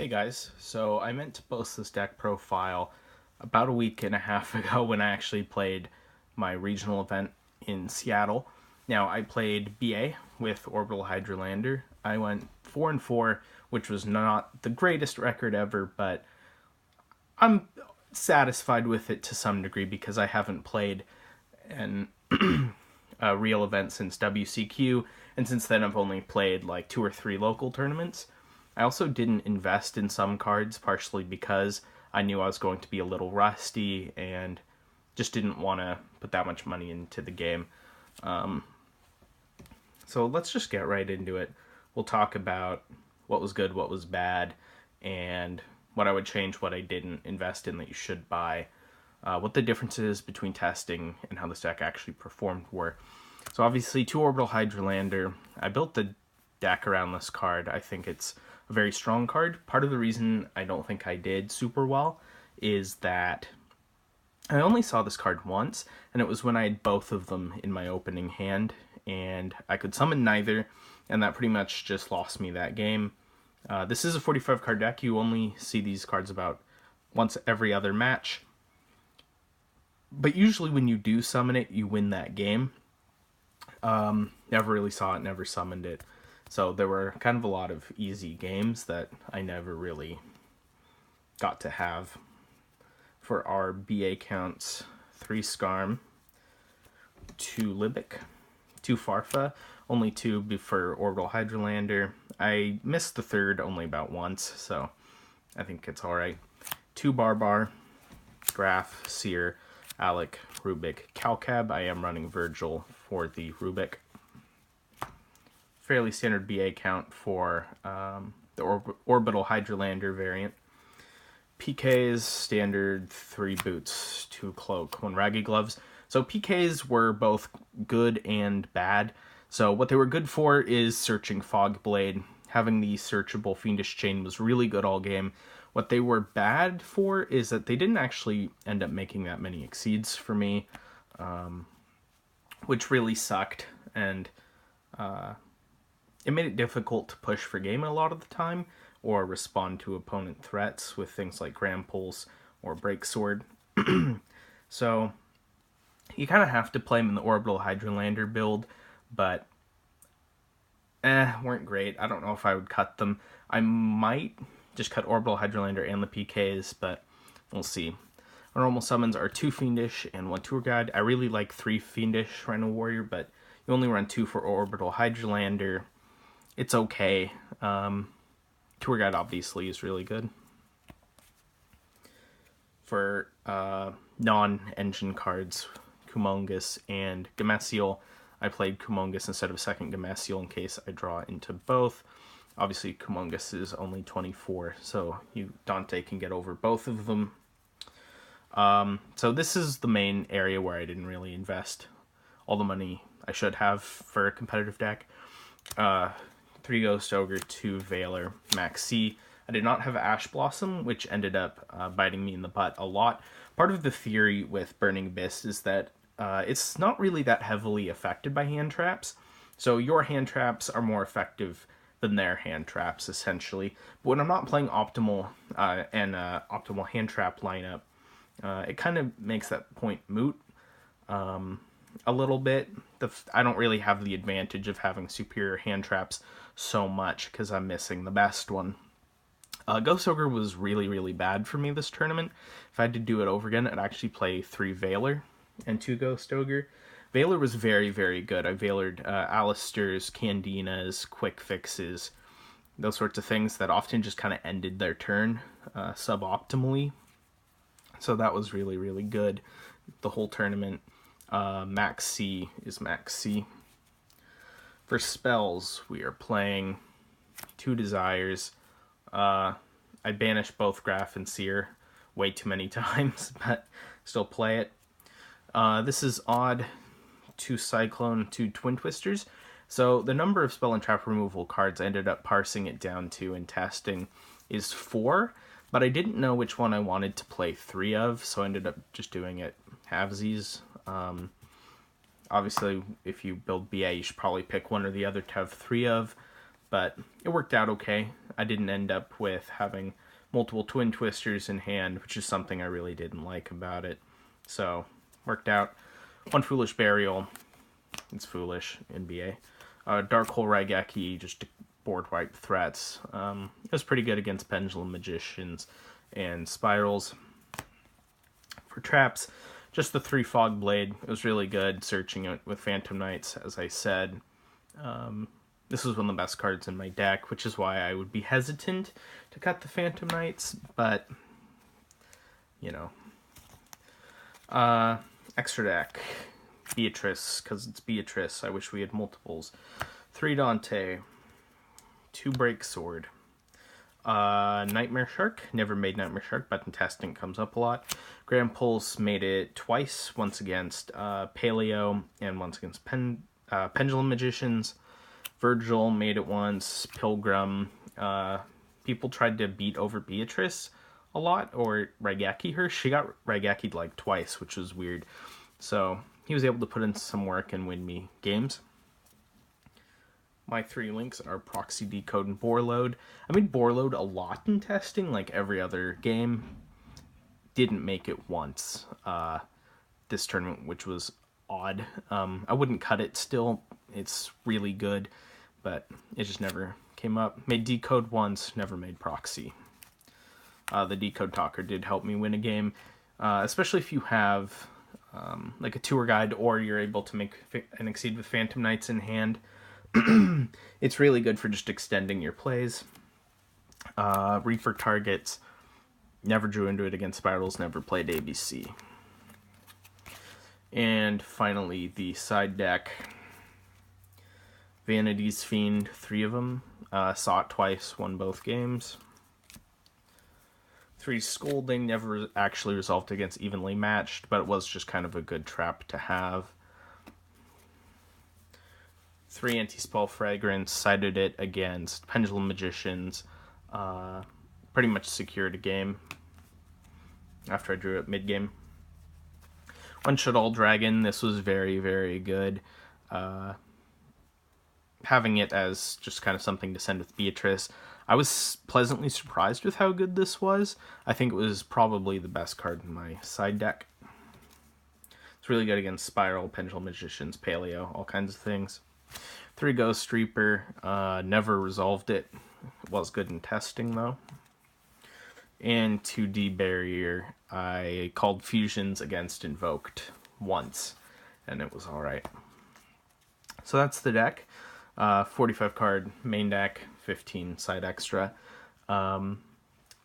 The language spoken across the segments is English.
Hey guys, so I meant to post this deck profile about a week and a half ago when I actually played my regional event in Seattle. Now, I played BA with Orbital Hydrolander. I went 4-4, which was not the greatest record ever, but I'm satisfied with it to some degree because I haven't played an a real event since WCQ, and since then I've only played like 2 or 3 local tournaments. I also didn't invest in some cards, partially because I knew I was going to be a little rusty and just didn't want to put that much money into the game. So let's just get right into it. We'll talk about what was good, what was bad, and what I would change, what I didn't invest in that you should buy, what the differences between testing and how this deck actually performed were. So obviously, 2 Orbital Hydrolander. I built the deck around this card. I think it's a very strong card. Part of the reason I don't think I did super well is that I only saw this card once, and it was when I had both of them in my opening hand, and I could summon neither, and that pretty much just lost me that game. This is a 45 card deck. You only see these cards about once every other match, but usually when you do summon it, you win that game. Never really saw it, never summoned it. So there were kind of a lot of easy games that I never really got to have. For our BA counts, 3 Skarm, 2 Libic, 2 Farfa, only 2 for Orbital Hydrolander. I missed the third only about once, so I think it's alright. 2 Barbar, Graf, Seer, Alec, Rubik, Calcab. I am running Virgil for the Rubik. Fairly standard BA count for the Orbital Hydrolander variant. PKs, standard 3 boots, 2 cloak, 1 raggy gloves. So PKs were both good and bad. So what they were good for is searching Fogblade. Having the searchable Fiendish Chain was really good all game. What they were bad for is that they didn't actually end up making that many exceeds for me, which really sucked, and it made it difficult to push for game a lot of the time, or respond to opponent threats with things like Gramples or Breaksword. So you kind of have to play them in the Orbital Hydrolander build, but weren't great. I don't know if I would cut them. I might just cut Orbital Hydrolander and the PKs, but we'll see. Our normal summons are 2 Fiendish and 1 Tour Guide. I really like 3 Fiendish Rhino Warrior, but you only run 2 for Orbital Hydrolander. It's okay. Tour Guide obviously is really good. For non-engine cards, Kumongus and Gameciel, I played Kumongus instead of second Gameciel in case I draw into both. Obviously, Kumongus is only 24, so Dante can get over both of them. So this is the main area where I didn't really invest all the money I should have for a competitive deck. 3 Ghost Ogre, 2 Veiler, Max C. I did not have Ash Blossom, which ended up biting me in the butt a lot. Part of the theory with Burning Abyss is that it's not really that heavily affected by hand traps. So your hand traps are more effective than their hand traps, essentially. But when I'm not playing optimal optimal hand trap lineup, it kind of makes that point moot a little bit. I don't really have the advantage of having superior hand traps so much because I'm missing the best one. Ghost Ogre was really, really bad for me this tournament. If I had to do it over again, I'd actually play 3 Veiler and 2 Ghost Ogre. Veiler was very, very good. I Veilered Alistairs, Candinas, Quick Fixes, those sorts of things that often just kind of ended their turn suboptimally. So that was really, really good the whole tournament. Max C is Max C. For spells, we are playing 2 Desires. I banished both Graf and Seer way too many times, but still play it. This is odd. 2 Cyclone, 2 Twin Twisters. So the number of spell and trap removal cards I ended up parsing it down to and testing is 4, but I didn't know which one I wanted to play 3 of, so I ended up just doing it halvesies. Obviously, if you build BA, you should probably pick one or the other to have 3 of, but it worked out okay. I didn't end up with having multiple Twin Twisters in hand, which is something I really didn't like about it. So, worked out. One Foolish Burial. It's foolish in BA. Dark Hole Raigeki, just board wipe threats. It was pretty good against Pendulum Magicians and Spirals. For traps, just the 3 Fog Blade. It was really good, searching it with Phantom Knights, as I said. This was one of the best cards in my deck, which is why I would be hesitant to cut the Phantom Knights, but, you know. Extra deck. Beatrice, because it's Beatrice. I wish we had multiples. 3 Dante. 2 Break Sword. Nightmare Shark. Never made Nightmare Shark, but in testing comes up a lot. Grand Pulse made it twice. Once against Paleo and once against Pendulum Magicians. Virgil made it once. Pilgrim. People tried to beat over Beatrice a lot, or Raigeki her. She got Raigeki'd like twice, which was weird. So he was able to put in some work and win me games. My 3 links are Proxy Decode and Boreload. I made Boreload a lot in testing, like every other game. Didn't make it once this tournament, which was odd. I wouldn't cut it still. It's really good, but it just never came up. Made Decode once, never made Proxy. The Decode Talker did help me win a game, especially if you have like a tour guide or you're able to make an Exceed with Phantom Knights in hand. It's really good for just extending your plays. Reaper Targets, never drew into it against Spirals, never played ABC. And finally, the side deck. Vanity's Fiend, 3 of them. Saw it twice, won both games. 3 Scolding, never actually resolved against Evenly Matched, but it was just kind of a good trap to have. 3 Anti-Spell Fragrance, sided it against Pendulum Magicians. Pretty much secured a game after I drew it mid-game. 1 Shaddoll Dragon, this was very, very good. Having it as just kind of something to send with Beatrice, I was pleasantly surprised with how good this was. I think it was probably the best card in my side deck. It's really good against Spiral, Pendulum Magicians, Paleo, all kinds of things. 3 Ghost Reaper, never resolved it. It was good in testing, though. And 2D Barrier, I called Fusions against Invoked once, and it was alright. So that's the deck. 45 card main deck, 15 side extra.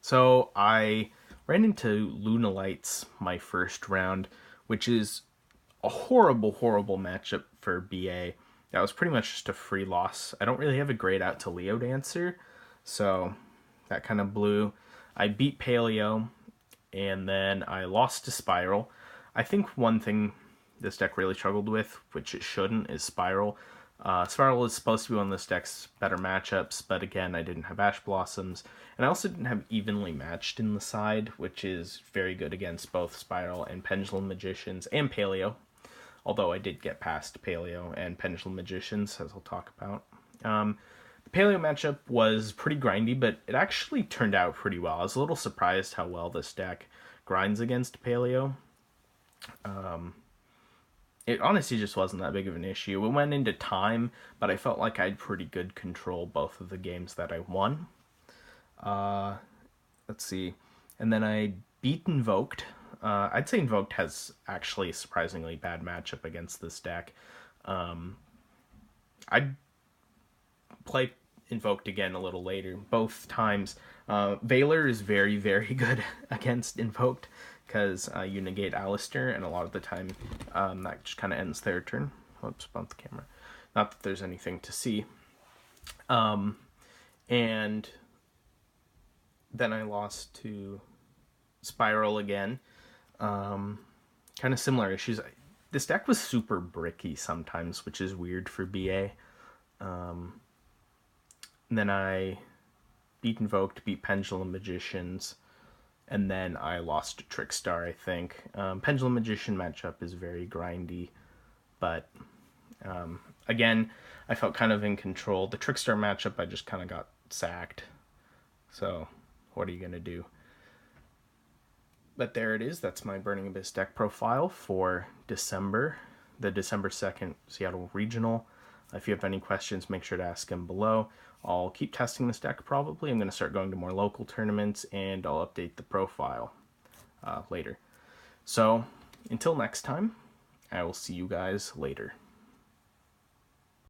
So I ran into Luna Lights my first round, which is a horrible, horrible matchup for BA. That was pretty much just a free loss. I don't really have a grade out to Leo Dancer, so that kind of blew. I beat Paleo, and then I lost to Spiral. I think one thing this deck really struggled with, which it shouldn't, is Spiral. Spiral is supposed to be one of this deck's better matchups, but again, I didn't have Ash Blossoms, and I also didn't have Evenly Matched in the side, which is very good against both Spiral and Pendulum Magicians, and Paleo, although I did get past Paleo and Pendulum Magicians, as I'll talk about. The Paleo matchup was pretty grindy, but it actually turned out pretty well. I was a little surprised how well this deck grinds against Paleo. It honestly just wasn't that big of an issue. It went into time, but I felt like I had pretty good control both of the games that I won. Let's see. And then I beat Invoked. I'd say Invoked has actually a surprisingly bad matchup against this deck. I'd play Invoked again a little later. Both times. Valor is very, very good against Invoked, because you negate Alistair, and a lot of the time that just kind of ends their turn. Whoops, bumped the camera. Not that there's anything to see. And then I lost to Spiral again. Kind of similar issues. This deck was super bricky sometimes, which is weird for BA. Then I beat Invoked, beat Pendulum Magicians, and then I lost to Trickstar, I think. Pendulum Magician matchup is very grindy, but Again, I felt kind of in control. The Trickstar matchup, I just kind of got sacked. So, what are you going to do? But there it is. That's my Burning Abyss deck profile for December, the December 2nd Seattle Regional. If you have any questions, make sure to ask them below. I'll keep testing this deck probably. I'm going to start going to more local tournaments, and I'll update the profile later. So, until next time, I will see you guys later.